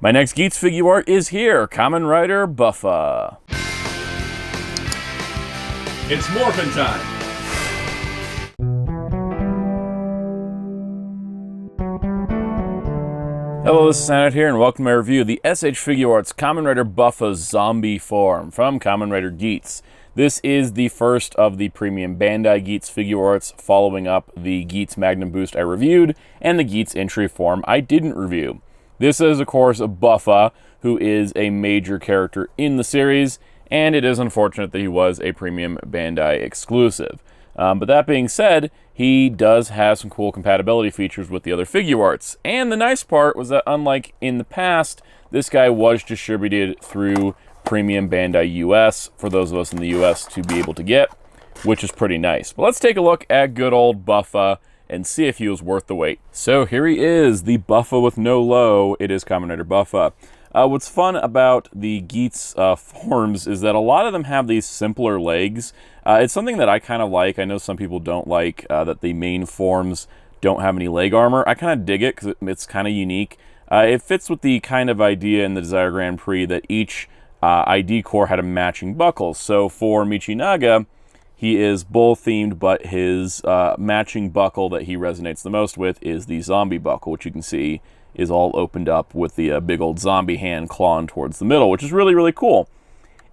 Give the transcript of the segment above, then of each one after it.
My next Geats Figuart is here, Kamen Rider Buffa. It's morphin' time! Hello, this is Soundout here, and welcome to my review of the SH Figuarts Kamen Rider Buffa Zombie form from Kamen Rider Geats. This is the first of the premium Bandai Geats Figuarts, following up the Geats Magnum Boost I reviewed, and the Geats entry form I didn't review. This is, of course, Buffa, who is a major character in the series, and it is unfortunate that he was a premium Bandai exclusive. But that being said, he does have some cool compatibility features with the other Figuarts. And the nice part was that, unlike in the past, this guy was distributed through Premium Bandai US for those of us in the US to be able to get, which is pretty nice. But let's take a look at good old Buffa and see if he was worth the wait. So here he is, the Buffa with no low. It is Kamen Rider Buffa. What's fun about the Geats forms is that a lot of them have these simpler legs. It's something that I kind of like. I know some people don't like that the main forms don't have any leg armor. I kind of dig it because it's kind of unique. It fits with the kind of idea in the Desire Grand Prix that each ID core had a matching buckle. So for Michinaga, he is bull-themed, but his matching buckle that he resonates the most with is the zombie buckle, which you can see is all opened up with the big old zombie hand clawing towards the middle, which is really, really cool.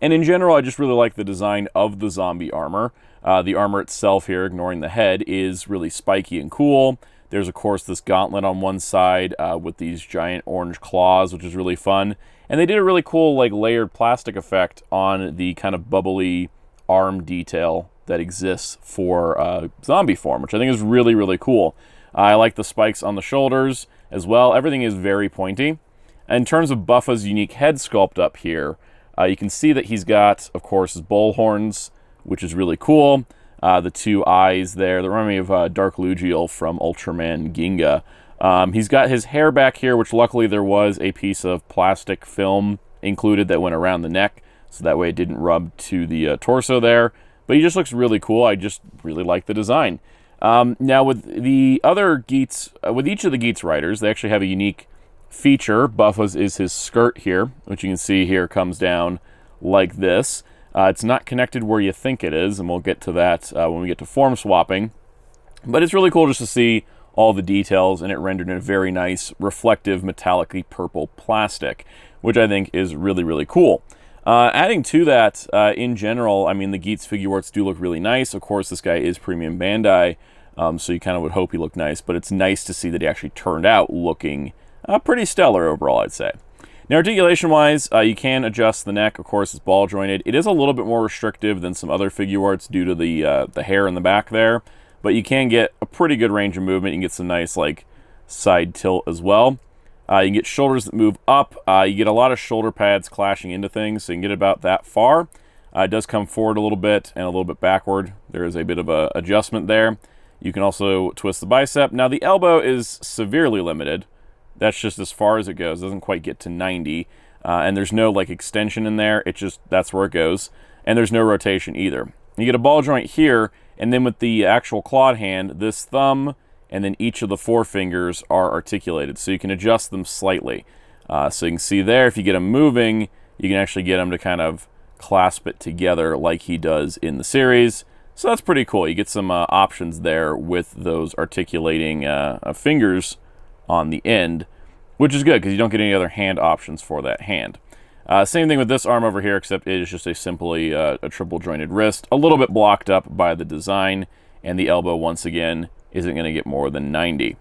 And in general, I just really like the design of the zombie armor. The armor itself here, ignoring the head, is really spiky and cool. There's, of course, this gauntlet on one side with these giant orange claws, which is really fun. And they did a really cool, like, layered plastic effect on the kind of bubbly arm detail that exists for zombie form, which I think is really, really cool. I like the spikes on the shoulders as well. Everything is very pointy. In terms of Buffa's unique head sculpt up here, you can see that he's got, of course, his bull horns, which is really cool. The two eyes there, that remind me of Dark Lugiel from Ultraman Ginga. He's got his hair back here, which luckily there was a piece of plastic film included that went around the neck, so that way it didn't rub to the torso there. But he just looks really cool. I just really like the design. Now with the other Geats, with each of the Geats riders, they actually have a unique feature. Buffa's is his skirt here, which you can see here comes down like this. It's not connected where you think it is, and we'll get to that when we get to form swapping. But it's really cool just to see all the details, and it rendered in a very nice, reflective, metallic-y purple plastic, which I think is really, really cool. Adding to that, in general, I mean, the Geats Figuarts do look really nice. Of course, this guy is Premium Bandai, so you kind of would hope he looked nice, but it's nice to see that he actually turned out looking pretty stellar overall, I'd say. Now, articulation-wise, you can adjust the neck. Of course, it's ball-jointed. It is a little bit more restrictive than some other Figuarts due to the hair in the back there, but you can get a pretty good range of movement. You can get some nice, like, side tilt as well. You can get shoulders that move up. You get a lot of shoulder pads clashing into things, so you can get about that far. It does come forward a little bit and a little bit backward. There is a bit of an adjustment there. You can also twist the bicep. Now, the elbow is severely limited. That's just as far as it goes. It doesn't quite get to 90. And there's no, like, extension in there. It just, that's where it goes. And there's no rotation either. You get a ball joint here, and then with the actual clawed hand, this thumb and then each of the four fingers are articulated, so you can adjust them slightly. So you can see there, if you get them moving, you can actually get them to kind of clasp it together like he does in the series. So that's pretty cool. You get some options there with those articulating fingers on the end, which is good because you don't get any other hand options for that hand. Same thing with this arm over here, except it is just a simply a triple jointed wrist, a little bit blocked up by the design, and the elbow, once again, isn't going to get more than 90.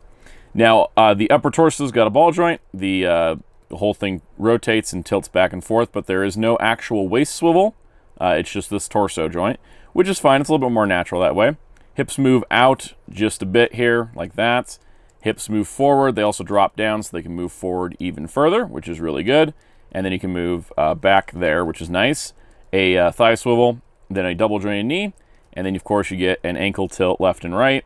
Now, the upper torso's got a ball joint. The whole thing rotates and tilts back and forth, but there is no actual waist swivel. It's just this torso joint, which is fine. It's a little bit more natural that way. Hips move out just a bit here, like that. Hips move forward. They also drop down so they can move forward even further, which is really good. And then you can move back there, which is nice. A thigh swivel, then a double jointed knee, and then, of course, you get an ankle tilt left and right,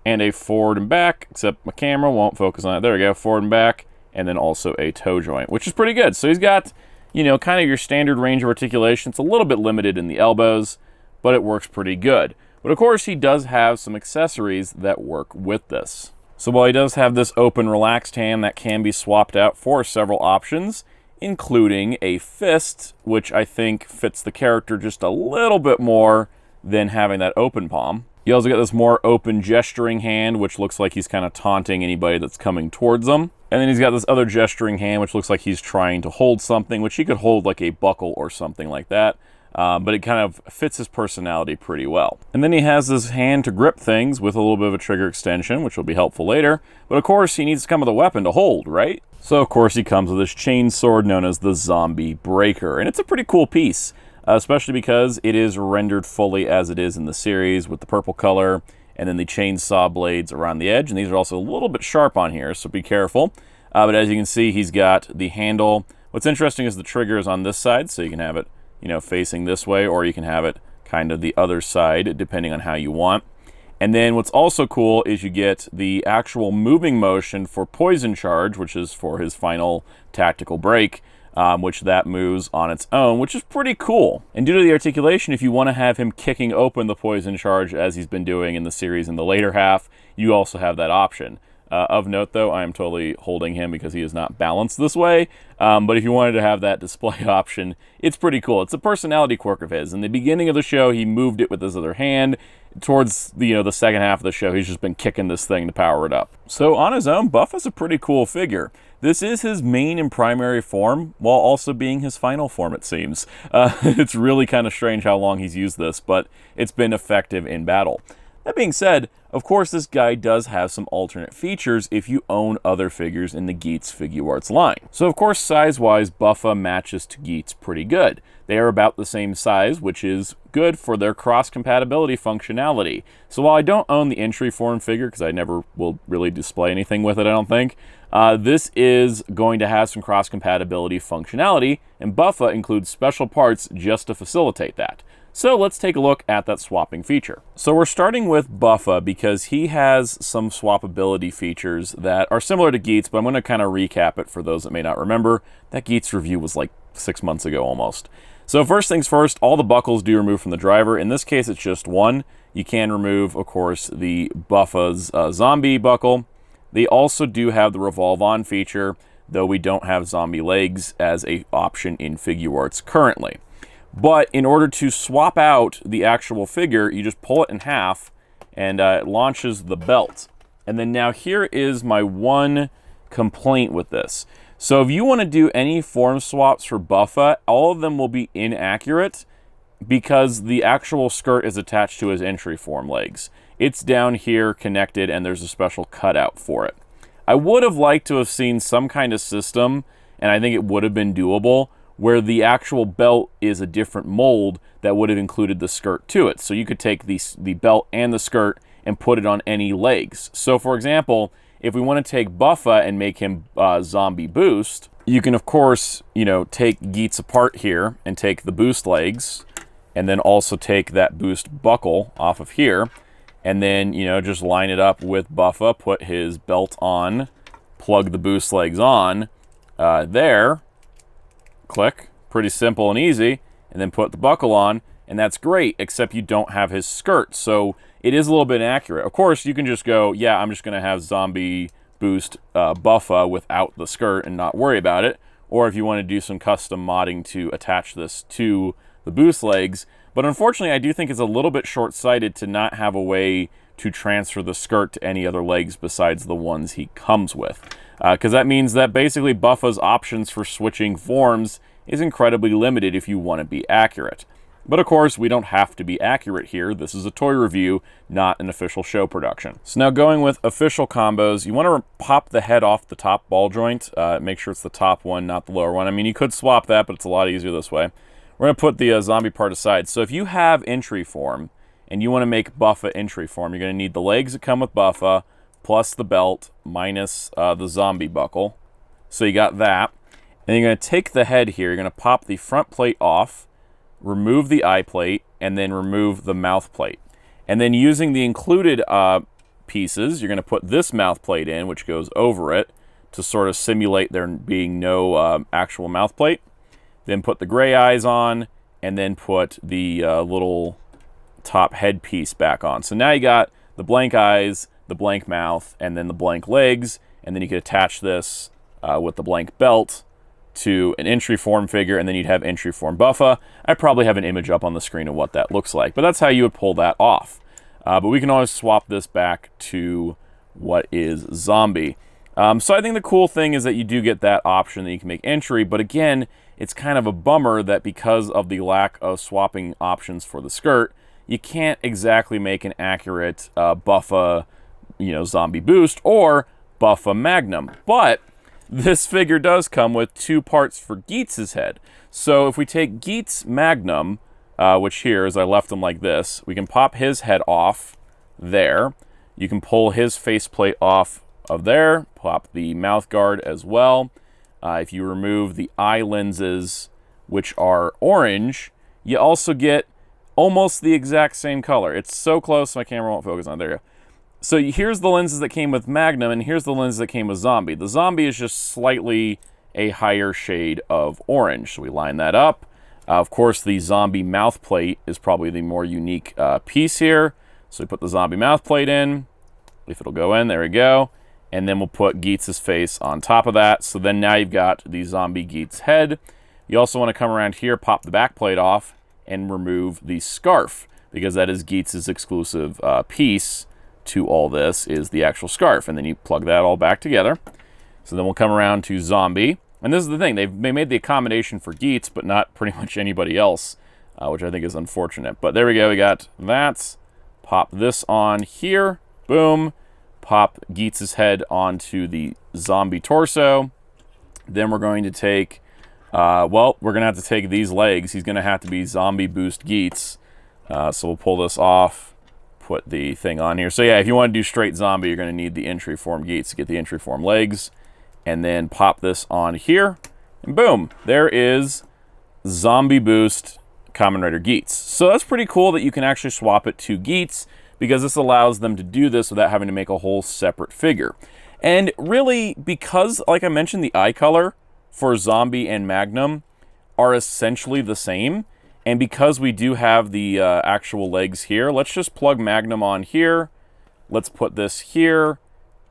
and a forward and back, except my camera won't focus on it. There we go, forward and back, and then also a toe joint, which is pretty good. So he's got, you know, kind of your standard range of articulation. It's a little bit limited in the elbows, but it works pretty good. But of course, he does have some accessories that work with this. So while he does have this open, relaxed hand that can be swapped out for several options, including a fist, which I think fits the character just a little bit more than having that open palm. You also get this more open gesturing hand, which looks like he's kind of taunting anybody that's coming towards him. And then he's got this other gesturing hand, which looks like he's trying to hold something, which he could hold like a buckle or something like that. But it kind of fits his personality pretty well. And then he has this hand to grip things with a little bit of a trigger extension, which will be helpful later. But of course, he needs to come with a weapon to hold, right? So of course, he comes with this chain sword known as the Zombie Breaker. And it's a pretty cool piece, especially because it is rendered fully as it is in the series with the purple color and then the chainsaw blades around the edge. And these are also a little bit sharp on here, so be careful. But as you can see, he's got the handle. What's interesting is the trigger is on this side, so you can have it, you know, facing this way, or you can have it kind of the other side, depending on how you want. And then what's also cool is you get the actual moving motion for Poison Charge, which is for his final tactical break, which that moves on its own, which is pretty cool. And due to the articulation, if you want to have him kicking open the Poison Charge as he's been doing in the series in the later half, you also have that option. Of note, though, I am totally holding him because he is not balanced this way. But if you wanted to have that display option, it's pretty cool. It's a personality quirk of his. In the beginning of the show, he moved it with his other hand. Towards the second half of the show, he's just been kicking this thing to power it up. So on his own, Buffa's a pretty cool figure. This is his main and primary form, while also being his final form, it seems. It's really kind of strange how long he's used this, but it's been effective in battle. That being said, of course, this guy does have some alternate features if you own other figures in the Geats Figuarts line. So of course, size-wise, Buffa matches to Geats pretty good. They are about the same size, which is good for their cross-compatibility functionality. So while I don't own the entry form figure, because I never will really display anything with it, I don't think, this is going to have some cross-compatibility functionality, and Buffa includes special parts just to facilitate that. So let's take a look at that swapping feature. So we're starting with Buffa because he has some swappability features that are similar to Geats, but I'm going to kind of recap it for those that may not remember. That Geats review was like 6 months ago almost. So first things first, all the buckles do remove from the driver. In this case, it's just one. You can remove, of course, the Buffa's zombie buckle. They also do have the revolve on feature, though we don't have zombie legs as an option in Figuarts currently. But in order to swap out the actual figure, you just pull it in half and it launches the belt. And then now here is my one complaint with this. So if you want to do any form swaps for Buffa, all of them will be inaccurate because the actual skirt is attached to his entry form legs. It's down here connected and there's a special cutout for it. I would have liked to have seen some kind of system, and I think it would have been doable, where the actual belt is a different mold that would have included the skirt to it. So you could take the belt and the skirt and put it on any legs. So for example, if we want to take Buffa and make him zombie boost, you can of course, take Geats apart here and take the boost legs and then also take that boost buckle off of here and then, just line it up with Buffa, put his belt on, plug the boost legs on there, click, pretty simple and easy, and then put the buckle on, and that's great, except you don't have his skirt, so it is a little bit inaccurate. Of course, you can just go, yeah, I'm just going to have zombie boost Buffa without the skirt and not worry about it, or if you want to do some custom modding to attach this to the boost legs, but unfortunately, I do think it's a little bit short-sighted to not have a way to transfer the skirt to any other legs besides the ones he comes with. Because that means that basically Buffa's options for switching forms is incredibly limited if you want to be accurate. But of course, we don't have to be accurate here. This is a toy review, not an official show production. So now going with official combos, you want to pop the head off the top ball joint. Make sure it's the top one, not the lower one. I mean, you could swap that, but it's a lot easier this way. We're going to put the zombie part aside. So if you have entry form, and you want to make Buffa entry form, you're going to need the legs that come with Buffa, plus the belt, minus the zombie buckle. So you got that. And you're going to take the head here, you're going to pop the front plate off, remove the eye plate, and then remove the mouth plate. And then using the included pieces, you're going to put this mouth plate in, which goes over it, to sort of simulate there being no actual mouth plate. Then put the gray eyes on, and then put the little top headpiece back on. So now you got the blank eyes, the blank mouth, and then the blank legs, and then you could attach this with the blank belt to an entry form figure, and then you'd have entry form Buffa. I probably have an image up on the screen of what that looks like, but that's how you would pull that off. But we can always swap this back to what is Zombie. So I think the cool thing is that you do get that option that you can make entry, but again, it's kind of a bummer that because of the lack of swapping options for the skirt, you can't exactly make an accurate Buffa, Zombie Boost or Buffa Magnum. But this figure does come with 2 parts for Geats' head. So if we take Geats' Magnum, which here is I left him like this, we can pop his head off there. You can pull his faceplate off of there, pop the mouth guard as well. If you remove the eye lenses, which are orange, you also get almost the exact same color. It's so close, my camera won't focus on it. There you go. So here's the lenses that came with Magnum, and here's the lenses that came with Zombie. The Zombie is just slightly a higher shade of orange. So we line that up. Of course, the Zombie mouth plate is probably the more unique piece here. So we put the Zombie mouth plate in. If it'll go in, there we go. And then we'll put Geats' face on top of that. So then now you've got the Zombie Geats head. You also want to come around here, pop the back plate off, and remove the scarf, because that is Geats' exclusive piece to all this, is the actual scarf. And then you plug that all back together. So then we'll come around to Zombie. And this is the thing, they made the accommodation for Geats, but not pretty much anybody else, which I think is unfortunate. But there we go, we got that. Pop this on here, boom. Pop Geats' head onto the Zombie torso. Then we're going to take, we're going to have to take these legs. He's going to have to be Zombie Boost Geats. So we'll pull this off, put the thing on here. So yeah, if you want to do straight Zombie, you're going to need the entry form Geats to get the entry form legs. And then pop this on here, and boom, there is Zombie Boost Kamen Rider Geats. So that's pretty cool that you can actually swap it to Geats, because this allows them to do this without having to make a whole separate figure. And really, because, like I mentioned, the eye color for Zombie and Magnum are essentially the same, and because we do have the actual legs here, let's just plug Magnum on here. Let's put this here,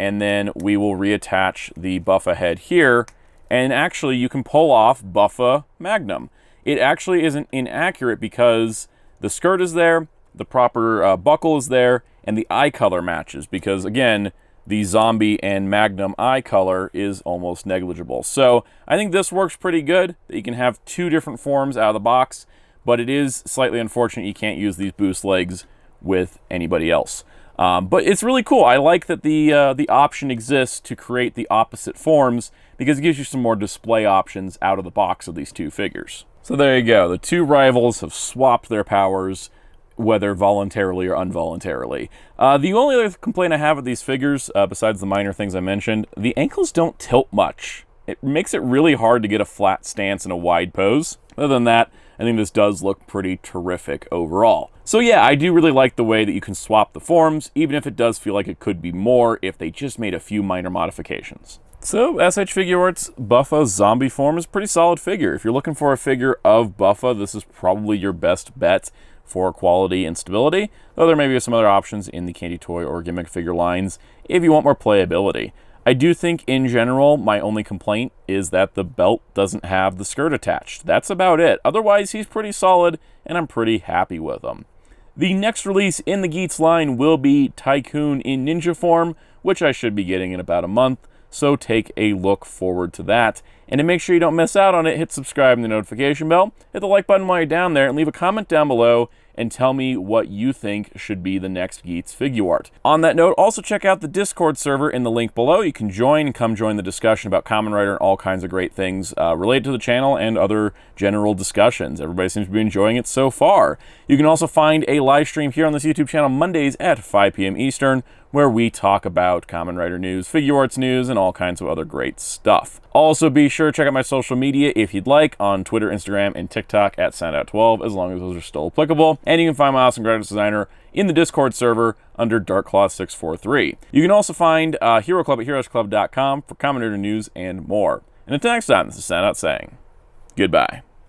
and then we will reattach the Buffa head here, and actually you can pull off Buffa Magnum. It actually isn't inaccurate because the skirt is there, the proper buckle is there, and the eye color matches, because again, the Zombie and Magnum eye color is almost negligible. So I think this works pretty good, that you can have 2 different forms out of the box, but it is slightly unfortunate you can't use these boost legs with anybody else. But it's really cool. I like that the option exists to create the opposite forms, because it gives you some more display options out of the box of these 2 figures. So there you go. The 2 rivals have swapped their powers, whether voluntarily or involuntarily. The only other complaint I have with these figures, besides the minor things I mentioned, the ankles don't tilt much. It makes it really hard to get a flat stance and a wide pose. Other than that, I think this does look pretty terrific overall. So yeah, I do really like the way that you can swap the forms, even if it does feel like it could be more if they just made a few minor modifications. So SH Figuarts Buffa Zombie form is a pretty solid figure. If you're looking for a figure of Buffa, this is probably your best bet for quality and stability, though there may be some other options in the candy toy or gimmick figure lines if you want more playability. I do think, in general, my only complaint is that the belt doesn't have the skirt attached. That's about it. Otherwise, he's pretty solid, and I'm pretty happy with him. The next release in the Geats line will be Tycoon in ninja form, which I should be getting in about a month, so take a look forward to that. And to make sure you don't miss out on it, hit subscribe and the notification bell, hit the like button while you're down there, and leave a comment down below and tell me what you think should be the next Geats Figuart. On that note, also check out the Discord server in the link below. You can join and come join the discussion about Kamen Rider and all kinds of great things related to the channel and other general discussions. Everybody seems to be enjoying it so far. You can also find a live stream here on this YouTube channel Mondays at 5 p.m. Eastern, where we talk about Kamen Rider news, Figuarts news, and all kinds of other great stuff. Also, be sure to check out my social media if you'd like on Twitter, Instagram, and TikTok at Soundout12, as long as those are still applicable. And you can find my awesome graphics designer in the Discord server under DarkClaw643. You can also find Hero Club at heroesclub.com for Kamen Rider news and more. And until next time, this is Soundout saying goodbye.